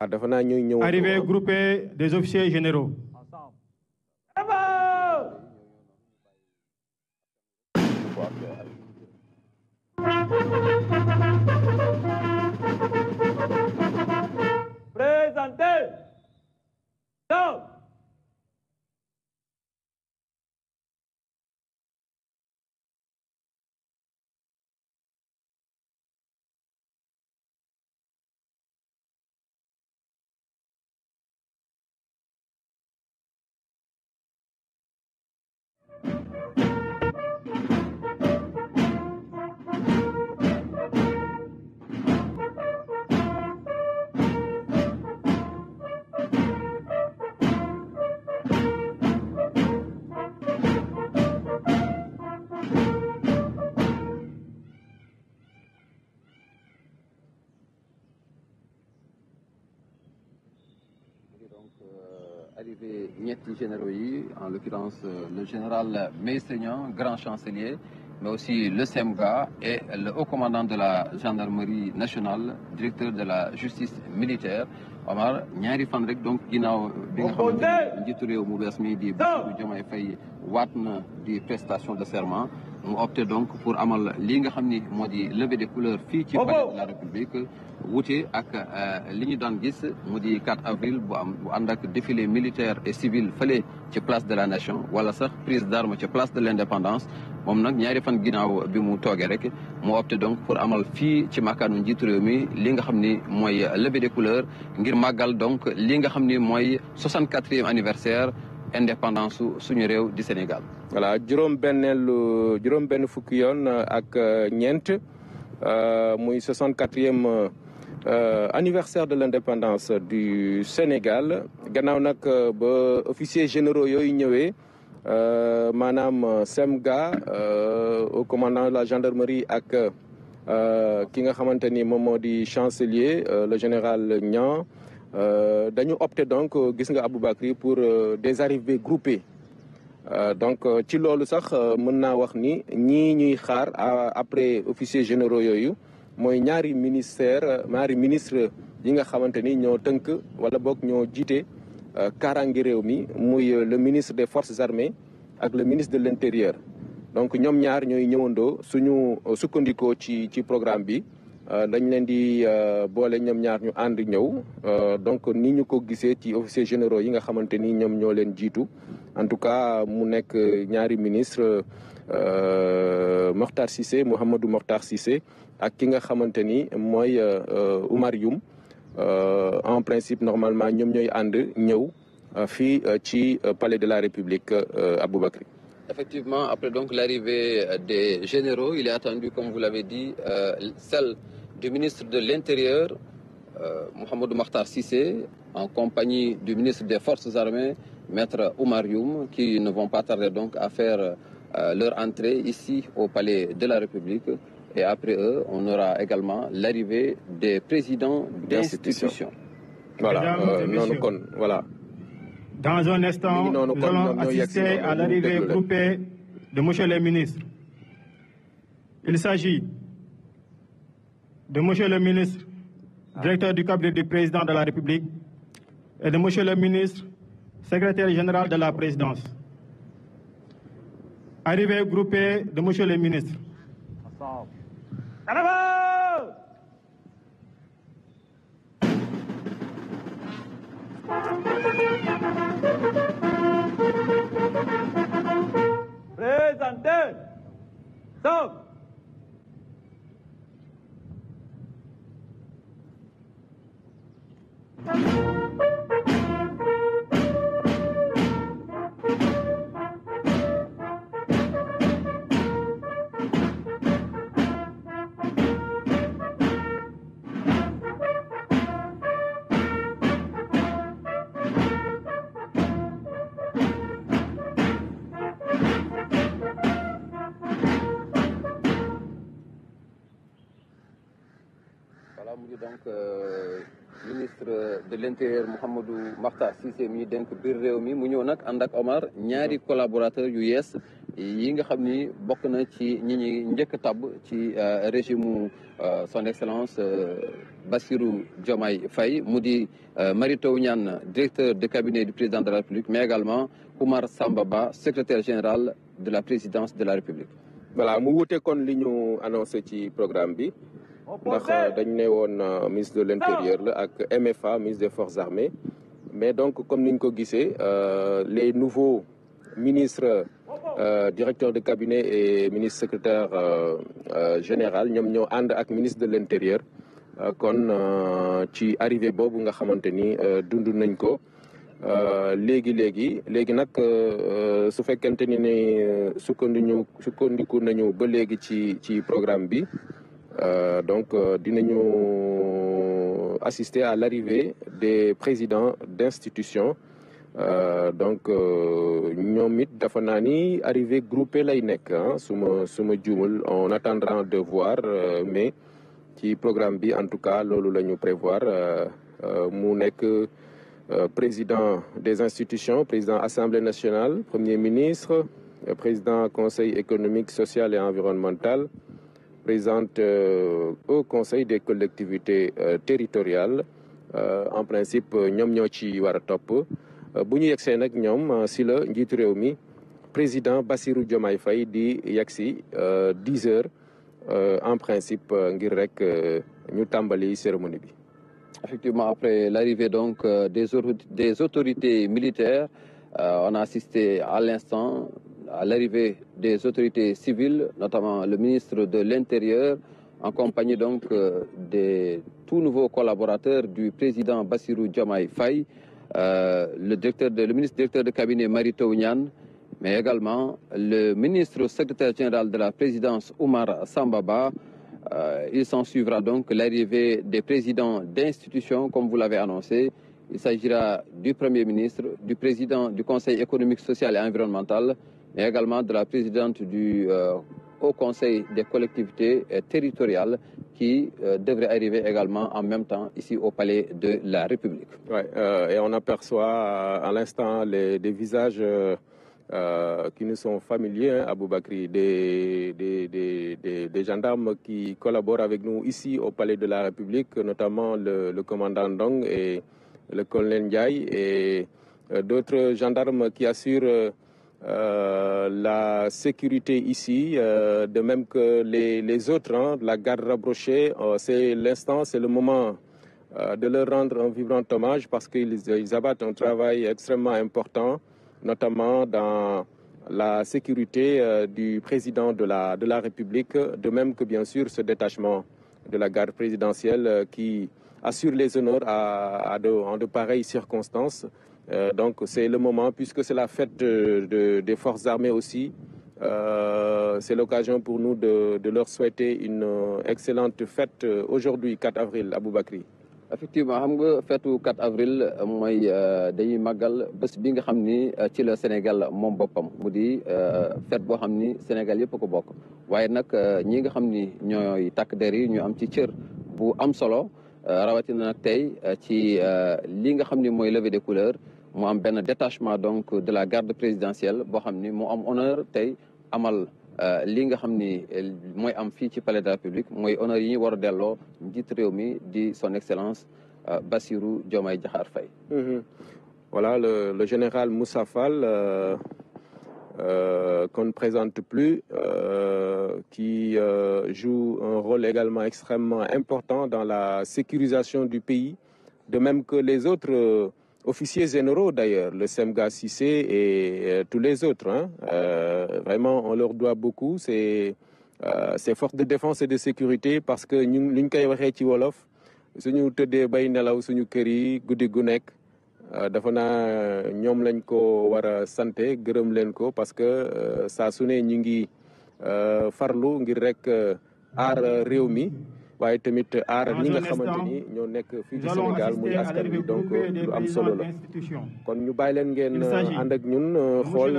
Arrivée groupée des officiers généraux. Présentez. Non. Arrivé ñetti généraux yi, en l'occurrence le général Meysegnan, grand chancelier, mais aussi le SEMGA et le haut commandant de la gendarmerie nationale, directeur de la justice militaire. Omar ñaari fan rek donc ginnaaw bi nga xamante ni njiitu réew mu bees mi di Bassirou Diomaye Faye waat na di prestation de serment, mu opté donc pour amal li nga xam ni moo di levée des couleurs fii ci palais de la République, wuute ak li ñu daan gis mu di 4 avril bu ànd ak défilé militaire et civil fële ci place de la nation wala sax prise d'armes ci place de l'indépendance. moom nag ñaari fan ginnaaw bi mu toogee rek mu opté donc pour amal fii ci makkaanu njiitu réew mi li nga xam ni mooy levée des couleurs ngir màggal donc li nga xam ni mooy 64e anniversaire indépendance suñu réew di Sénégal. voilà juróom benn fukki yoon ak ñeent muy 64e anniversaire de l'indépendance du Sénégal gannaaw nag ba officiers généraux yooyu ñëwee maanaam SEMGA au commandant de la gendarmerie ak ki nga xamante ni moom moo di chancelier le général Niang dañu opté donc gis nga Aboubacry pour des arrivées groupées donc ci loolu sax mën naa wax ni ñii ñuy xaar après officiers généraux yooyu mooy ñaari ministre yi nga xamante ni ñoo tënk wala boog ñoo jiite kaaraange réew mi muy le ministre des forces armées ak le ministre de l'intérieur. donc ñoom ñaar ñooy ñëwandoo suñu sukkandikoo ci programme bi dañ leen di boole ñoom ñaar ñu ànd ñëw donc ni ñu ko gisee ci officiers généraux yi nga xamante ni ñoom ñoo leen jiitu en tout cas mu nekk ñaari ministre Mokhtar Cissé Mouhamadou Mokhtar Cissé ak ki nga xamante ni mooy Oumar Youm en principe normalement ñoom ñooy ànd ñëw fii ci palais de la République Aboubacry. Effectivement, après donc l'arrivée des généraux, il est attendu, comme vous l'avez dit, celle du ministre de l'Intérieur, Mouhamadou Mokhtar Cissé, en compagnie du ministre des Forces armées, Maître Oumar Youm, qui ne vont pas tarder donc à faire leur entrée ici au palais de la République. Et après eux, on aura également l'arrivée des présidents d'institutions. Voilà, voilà. Dans un instant, nous allons assister à l'arrivée groupée de monsieur le ministre. Il s'agit de monsieur le ministre, directeur du cabinet du président de la République, et de monsieur le ministre, secrétaire général de la présidence. Arrivée groupée de monsieur le ministre. Présentez. Stop. Donc ministre de l'Intérieur Mouhamadou Makhtar Cissé mi dénk biir réew mi mu ñëw nag ànd ak Omar ñaari collaborateurs yu yees yi nga xam ni bokk na ci ñi ñi njëkk tabb ci régime son excellence Bassirou Diomaye Faye mu di Mary Teuw Niane directeur de cabinet du président de la République, mais également Oumar Samba Ba secrétaire général de la présidence de la République. Voilà mu wute kon li ñu annoncé ci programme bi ndax dañ ne woon ministre de l'intérieur la ak MFA ministre des forces armées, mais donc comme niñ ko gisee les nouveaux ministres directeur de cabinet et ministre secrétaire général ñoom ñoo ànd ak ministre de l'intérieur kon ci arrivé boobu nga xamante ni dund nañ ko léegi nag su fekkente ni ne sukkandiku nañu ba léegi ci programme bi donc dinañu assister à l'arrivée des présidents d'institutions. Donc ñoom it dafa naa ni arrivé groupé lay nekk suma juumul on attendra de voir mais ci programme bi en tout cas loolu la ñu prévoir mu nekk président des institutions, président Assemblée nationale, premier ministre, président Conseil économique, social et environnemental, présidente au Conseil des collectivités territoriales. En principe ñoom ñoo ci war a topp. Bu ñu yegsee nag ñoom si la njiitu réew mi président Bassirou Diomaye Faye di yegsi 10 heures en principe ngir rek ñu tàmbali cérémonie bi. Effectivement, après l'arrivée donc des autorités militaires, on a assisté à l'instant à l'arrivée des autorités civiles, notamment le ministre de l'Intérieur, en compagnie donc des tout nouveaux collaborateurs du président Bassirou Diomaye Faye. Le ministre directeur de cabinet Mary Teuw Niane, mais également le ministre secrétaire général de la présidence Oumar Samba Ba. Il s'en suivra donc l'arrivée des présidents d'institutions, comme vous l'avez annoncé. Il s'agira du Premier ministre, du président du Conseil économique, social et environnemental, mais également de la présidente du Haut Conseil des collectivités territoriales qui devrait arriver également en même temps ici au Palais de la République. Ouais, et on aperçoit à l'instant des visages qui nous sont familiers, Aboubakri, des gendarmes qui collaborent avec nous ici au Palais de la République, notamment le commandant Ndong et le colonel Ndiaye et d'autres gendarmes qui assurent la sécurité ici, de même que les autres, la garde rapprochée. C'est l'instant, c'est le moment de leur rendre un vibrant hommage parce qu'ils abattent un travail extrêmement important, notamment dans la sécurité du président de la République, de même que bien sûr ce détachement de la garde présidentielle qui assure les honneurs en de pareilles circonstances. Donc c'est le moment, puisque c'est la fête des forces armées aussi, c'est l'occasion pour nous de leur souhaiter une excellente fête aujourd'hui, 4 avril, Aboubakri. Effectivement, xam nga feetu 4 avril mooy dañuy màggal bés bi nga xam ni ci la Sénégal moom boppam mu di fête boo xam ni Sénégal yëpp ko bokk waaye nag ñi nga xam ni ñooy takk der yi ñu am ci cër bu am solo rawatina nag tey ci li nga xam ni mooy levée des couleurs mu am benn détachement donc de la garde présidentielle boo xam ni mu am honneur tey amal li nga xam ni mooy am fii ci palais de la République mooy honneur yi ñu war a delloo njiit réew mi di son excellence Bassirou Diomaye Diakhar Faye. Voilà le général Moussa Fall qu'on ne présente plus, qui joue un rôle également extrêmement important dans la sécurisation du pays, de même que les autres officiers généraux d'ailleurs, le Semga Cissé et tous les autres. Vraiment, on leur doit beaucoup. C'est forces de défense et de sécurité parce que ñu luñ koy waxee ci wolof suñu tëddee bay nelaw suñu kër yi guddi gu nekk dafa naa ñoom lañ ko war a santé gërëm leen ko parce que saa su ne ñu ngi farlu ngir rek aar réew mi. waaye tamit aar ñi nga xamante ni ñoo nekk fii ci Sénégal muy askan bi donc lu am solo la kon ñu bàyyi leen ngeen ànd ak ñun xool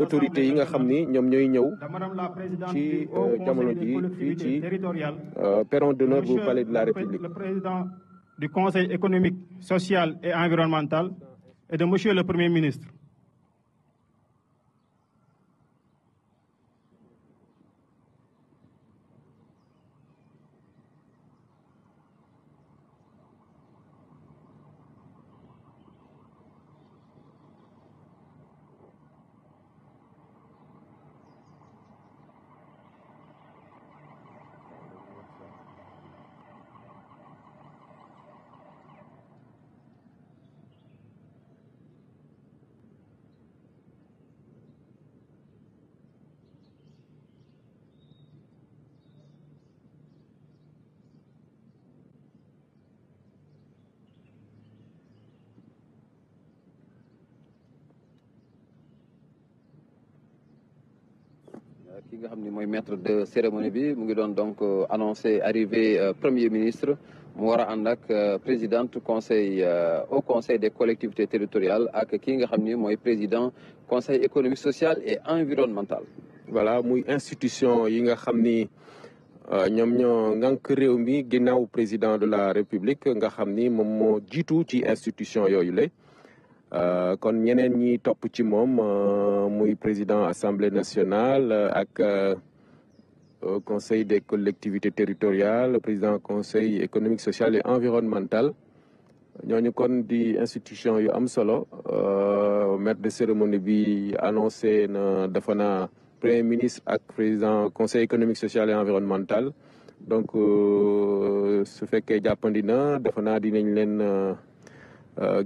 autorités yi nga xam ni ñoom ñooy ñëw ci jamono ji fii ci perron d'honneur bu palais de la République. Le président du Conseil économique, social et environnemental et de monsieur le Premier ministre. ki nga xam ni mooy maître de cérémonie bi mu ngi doon donc annoncé arrivée premier ministre mu war a ànd ak présidente conseil au conseil des collectivités territoriales ak ki nga xam ni mooy président conseil économique social et environnemental. voilà muy institution yi nga xam ni ñoom ñoo ngànk réew mi ginnaaw président de la république nga xam ni moom moo jiitu ci institution yooyu la kon ñeneen ñi topp ci moom muy président assemblée nationale ak conseil des collectivités territoriales président conseil économique social et environnemental ñooñu kon di institution yu am solo maître de cérémonie bi annoncé na dafa na premier ministre ak président conseil économique social et environnemental donc su fekkee jàppandi na dafa naa dinañ leen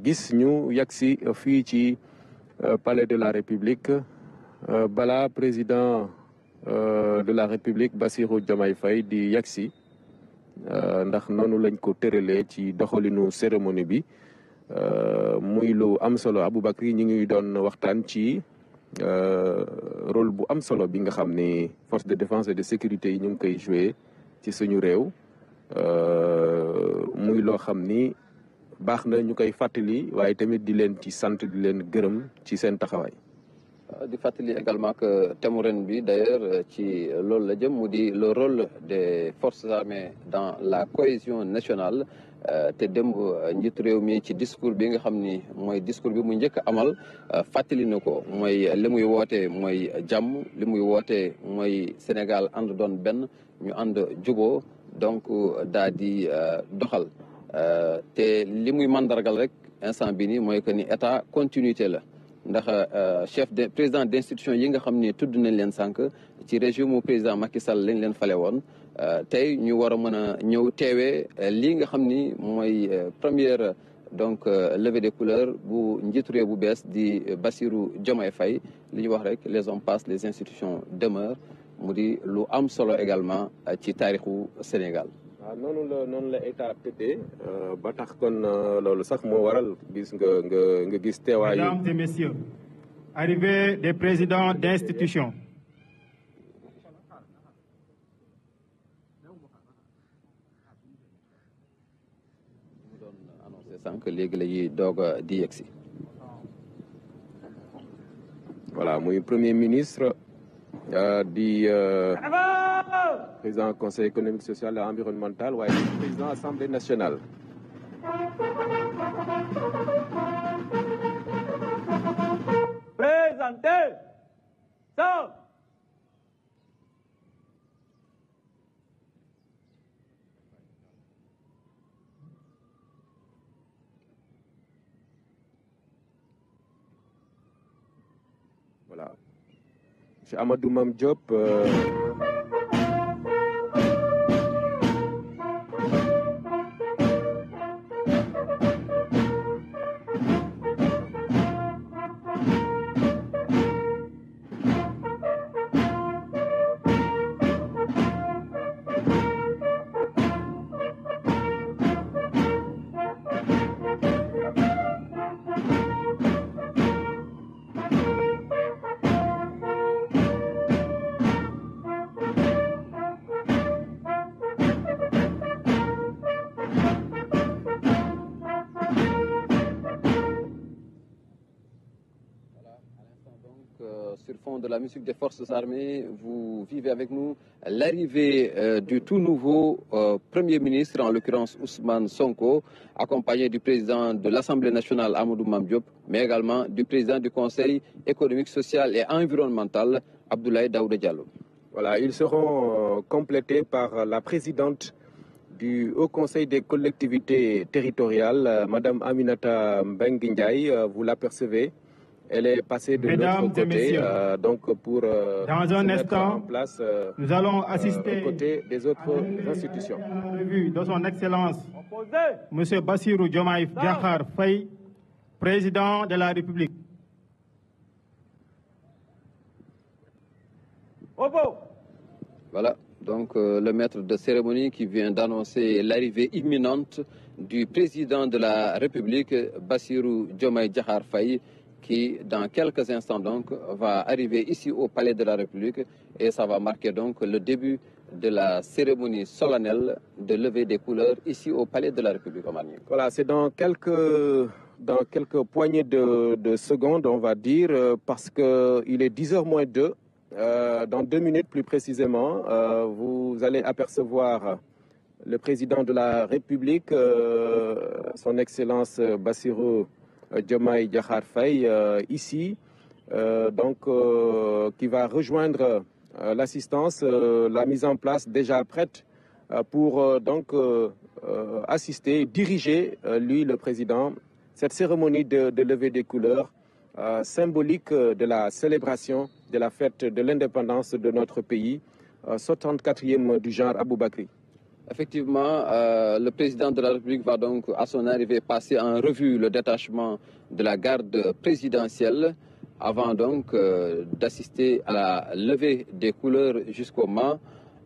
gis ñu yagsi fii ci palais de la république balaa président de la république Bassirou Diomaye Faye di yagsi ndax noonu lañ ko tëralee ci doxalinu cérémonie bi muy lu am solo Aboubacry ñi ngi doon waxtaan ci rôle bu am solo bi nga xam ni force de défense et de sécurité yi ñu ngi koy joué ci suñu réew muy loo xam ni baax na ñu koy fàttali waaye tamit di leen ci sant di leen gërëm ci seen taxawaay. di fàttali également que thème ren bi d'ailleurs ci loolu la jëm mu di le rôle des forces armées dans la cohésion nationale te démb njiitu réew mi ci discours bi nga xam ni mooy discours bi mu njëkk amal fàttali na ko mooy li muy woote mooy jàmm li muy woote mooy Sénégal ànd doon benn ñu ànd juboo donc daa di doxal te li muy mandargal rek instant bi nii mooy que ni état continuité la ndax président d'institution yi nga xam ni tudd nañ leen sànq ci régime mu président Macky Sall lañ leen fale woon tey ñu war a mën a ñëw teewee lii nga xam ni mooy première donc levée des couleurs bu njiitu réew bu bees di Bassirou Diomaye Faye li ñu wax rek les hommes passent les institutions demeurent mu di lu am solo également ci taarixu Sénégal. waaw noonu la état tëddee ba tax kon loolu sax moo waral gis nga gis teewaayu. Mesdames et messieurs, arrivée des présidents d'institutions. mu doon annoncé sànq léegi la ñuy doog a di yegsi. voilà muy premier ministre di. président conseil économique social et environnemental waaye président assemblée nationale. Présentez. Stop. voilà monsieur Amadou Mame Diop. Sur fond de la musique des forces armées, vous vivez avec nous l'arrivée du tout nouveau Premier ministre, en l'occurrence Ousmane Sonko, accompagné du président de l'Assemblée nationale Amadou Mame Diop, mais également du président du Conseil économique, social et environnemental Abdoulaye Daouda Diallo. Voilà, ils seront complétés par la présidente du Haut Conseil des collectivités territoriales, Madame Aminata Mbengue Ndiaye, vous l'apercevez. Elle est passée de Mesdames l'autre côté, donc pour dans un instant, en place nous allons assister aux côtés des autres institutions. à la revue de son Excellence, Monsieur Bassirou Diomaye Diakhar Faye, président de la République. Voilà, donc le maître de cérémonie qui vient d'annoncer l'arrivée imminente du président de la République, Bassirou Diomaye Diakhar Faye, qui, dans quelques instants, donc, va arriver ici au Palais de la République et ça va marquer donc le début de la cérémonie solennelle de levée des couleurs ici au Palais de la République. Voilà, c'est dans quelques poignées de secondes, on va dire, parce qu'il est 10h moins 2. Dans 2 minutes plus précisément, vous allez apercevoir le président de la République, son Excellence Bassirou Diomaye Diakhar Faye, ici, qui va rejoindre l'assistance, la mise en place déjà prête pour assister, diriger, lui, le président, cette cérémonie de levée des couleurs symbolique de la célébration de la fête de l'indépendance de notre pays, 64e du genre Aboubakri. Effectivement, le président de la République va donc, à son arrivée, passer en revue le détachement de la garde présidentielle avant donc d'assister à la levée des couleurs jusqu'au Mans.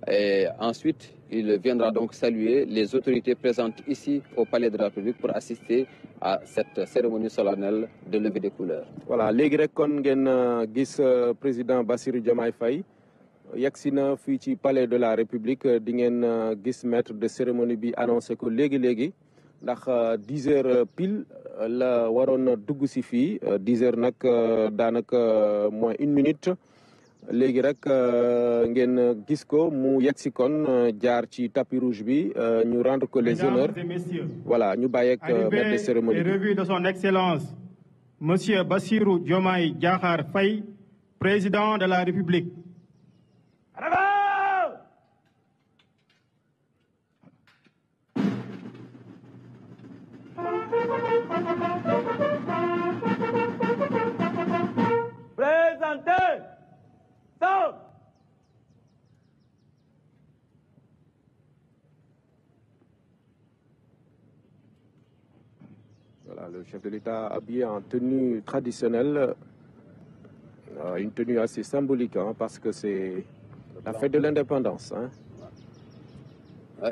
Et ensuite, il viendra donc saluer les autorités présentes ici au Palais de la République pour assister à cette cérémonie solennelle de levée des couleurs. Voilà, léegi rek kon ngeen gis président Bassirou Diomaye Faye yegsi na fii ci Palais de la République di ngeen gis maître de cérémonie bi annoncé ko léegi ndax 10 heures pile la waroon dugg si fii 10 heures nag daanaka moins 1 minute. léegi rek ngeen gis ko mu yegsi kon jaar ci tapis rouge bi ñu rendre ko les honneurs. Voilà, ñu bàyyi ak maître de cérémonie. Revue de son excellence monsieur Bassirou Diomaye Diakhar Faye, président de la République. Présentez. Voilà, le chef de l'État habillé en tenue traditionnelle, une tenue assez symbolique parce que c'est la fête de l'indépendance.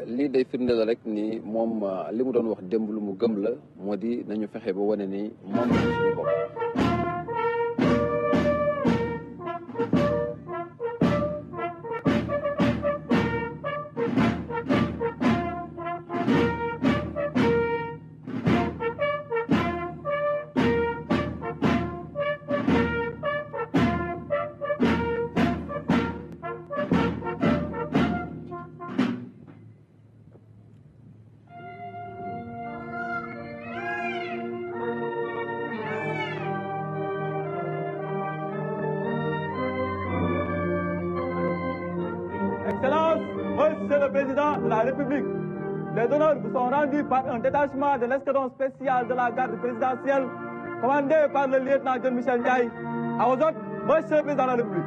lii day firndeel rek ni moom li mu doon wax démb lu mu gëm la moo di nañu fexe ba wane ni moom la suñu bopp. Monsieur le Président de la République, les honneurs vous sont rendus par un détachement de l'escadron spécial de la garde présidentielle commandé par le lieutenant John-Michel Ndiaye. À vos autres, Monsieur le Président de la République.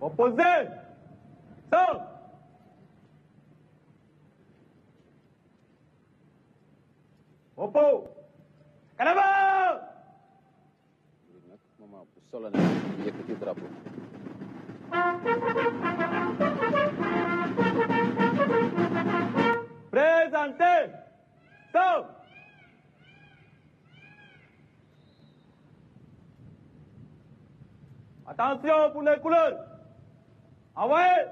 Opposé. Stop. Oppo. Canada. Moment bu solennel yëkkati drapeau. Présentez. Stop. Attention pour les couleurs. Envoyez.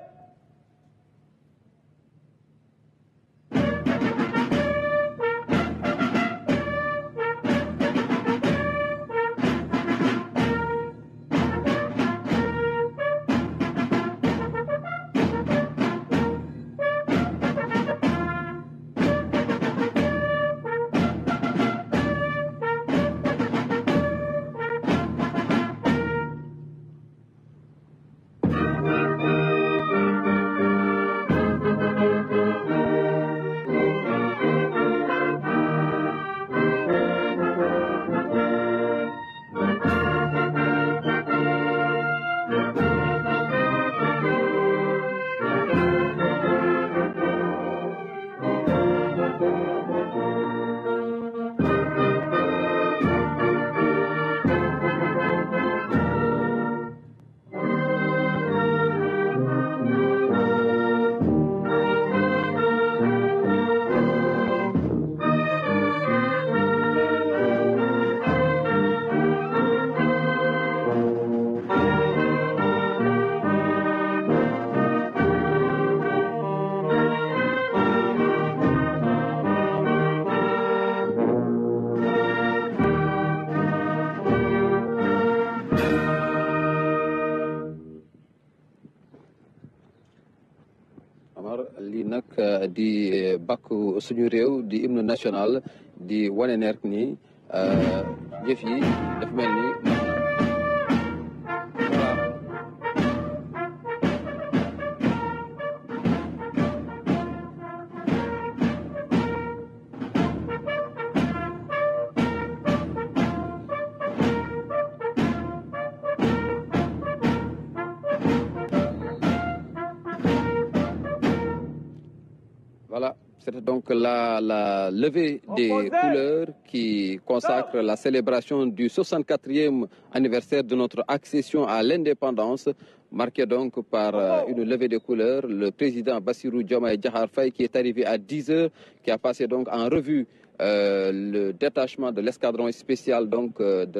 di bàkku suñu réew di hymne national di wane nerk ni jëf yi dafa mel ni voilà, c'est donc la levée des couleurs qui consacre la célébration du 64e anniversaire de notre accession à l'indépendance, marquée donc par une levée des couleurs. Le président Bassirou Diomaye Diakhar Faye qui est arrivé à 10 h, qui a passé donc en revue le détachement de l'escadron spécial donc de